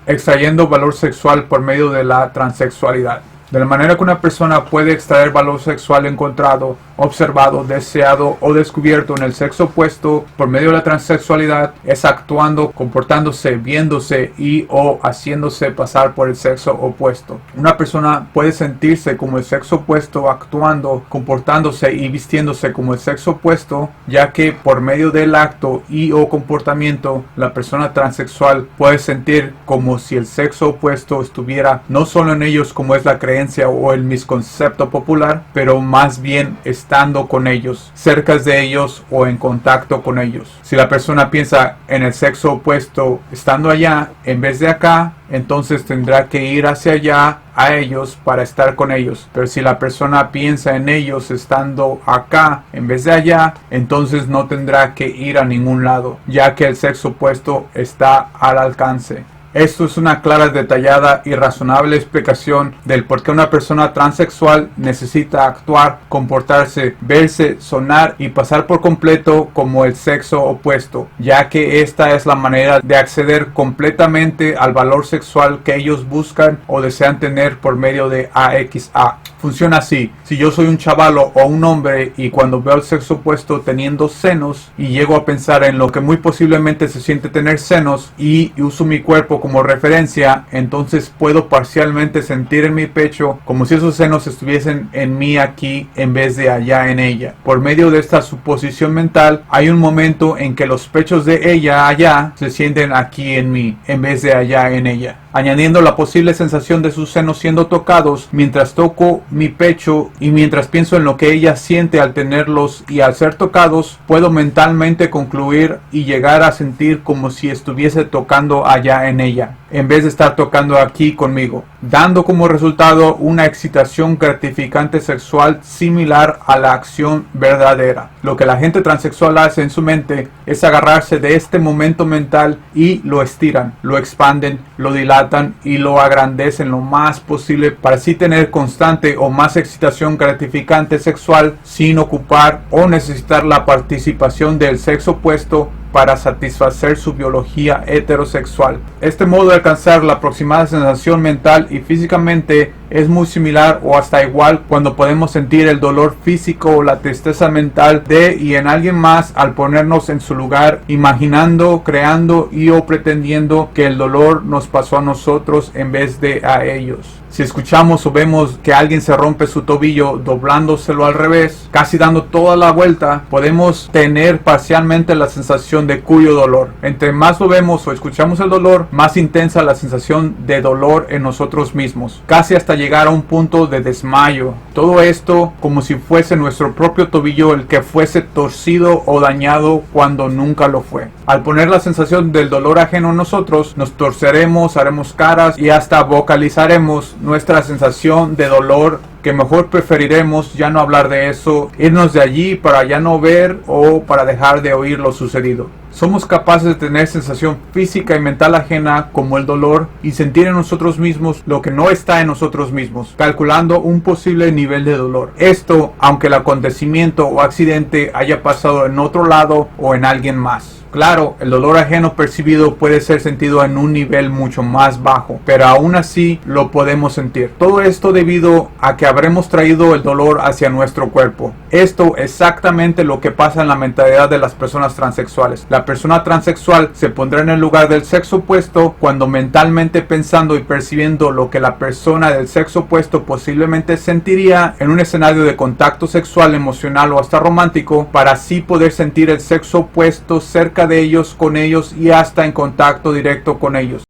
extrayendo valor sexual por medio de la transexualidad. De la manera que una persona puede extraer valor sexual encontrado, observado, deseado o descubierto en el sexo opuesto por medio de la transexualidad es actuando, comportándose, viéndose y o haciéndose pasar por el sexo opuesto. Una persona puede sentirse como el sexo opuesto actuando, comportándose y vistiéndose como el sexo opuesto, ya que por medio del acto y o comportamiento la persona transexual puede sentir como si el sexo opuesto estuviera no solo en ellos como es la creencia o el misconcepto popular, pero más bien estando con ellos, cerca de ellos o en contacto con ellos. Si la persona piensa en el sexo opuesto estando allá en vez de acá, entonces tendrá que ir hacia allá a ellos para estar con ellos. Pero si la persona piensa en ellos estando acá en vez de allá, entonces no tendrá que ir a ningún lado, ya que el sexo opuesto está al alcance. Esto es una clara, detallada y razonable explicación del por qué una persona transexual necesita actuar, comportarse, verse, sonar y pasar por completo como el sexo opuesto, ya que esta es la manera de acceder completamente al valor sexual que ellos buscan o desean tener por medio de AXA. Funciona así: si yo soy un chavalo o un hombre y cuando veo el sexo opuesto teniendo senos y llego a pensar en lo que muy posiblemente se siente tener senos y uso mi cuerpo como referencia, entonces puedo parcialmente sentir en mi pecho como si esos senos estuviesen en mí aquí en vez de allá en ella. Por medio de esta suposición mental hay un momento en que los pechos de ella allá se sienten aquí en mí en vez de allá en ella, añadiendo la posible sensación de sus senos siendo tocados mientras toco mi pecho, y mientras pienso en lo que ella siente al tenerlos y al ser tocados, puedo mentalmente concluir y llegar a sentir como si estuviese tocando allá en ella, en vez de estar tocando aquí conmigo, dando como resultado una excitación gratificante sexual similar a la acción verdadera. Lo que la gente transexual hace en su mente es agarrarse de este momento mental y lo estiran, lo expanden, lo dilatan y lo agrandecen lo más posible para así tener constante o más excitación gratificante sexual sin ocupar o necesitar la participación del sexo opuesto para satisfacer su biología heterosexual. Este modo de alcanzar la aproximada sensación mental y físicamente es muy similar o hasta igual cuando podemos sentir el dolor físico o la tristeza mental de y en alguien más al ponernos en su lugar, imaginando, creando y o pretendiendo que el dolor nos pasó a nosotros en vez de a ellos. Si escuchamos o vemos que alguien se rompe su tobillo doblándoselo al revés, casi dando toda la vuelta, podemos tener parcialmente la sensación de cuyo dolor. Entre más lo vemos o escuchamos el dolor, más intensa la sensación de dolor en nosotros mismos, casi hasta llegar a un punto de desmayo. Todo esto como si fuese nuestro propio tobillo el que fuese torcido o dañado cuando nunca lo fue. Al poner la sensación del dolor ajeno en nosotros, nos torceremos, haremos caras y hasta vocalizaremos nuestra sensación de dolor, que mejor preferiremos ya no hablar de eso, irnos de allí para ya no ver o para dejar de oír lo sucedido. Somos capaces de tener sensación física y mental ajena como el dolor y sentir en nosotros mismos lo que no está en nosotros mismos, calculando un posible nivel de dolor. Esto aunque el acontecimiento o accidente haya pasado en otro lado o en alguien más. Claro, el dolor ajeno percibido puede ser sentido en un nivel mucho más bajo, pero aún así lo podemos sentir. Todo esto debido a que habremos traído el dolor hacia nuestro cuerpo. Esto es exactamente lo que pasa en la mentalidad de las personas transexuales. La persona transexual se pondrá en el lugar del sexo opuesto cuando mentalmente pensando y percibiendo lo que la persona del sexo opuesto posiblemente sentiría en un escenario de contacto sexual, emocional o hasta romántico, para así poder sentir el sexo opuesto cerca de ellos, con ellos y hasta en contacto directo con ellos.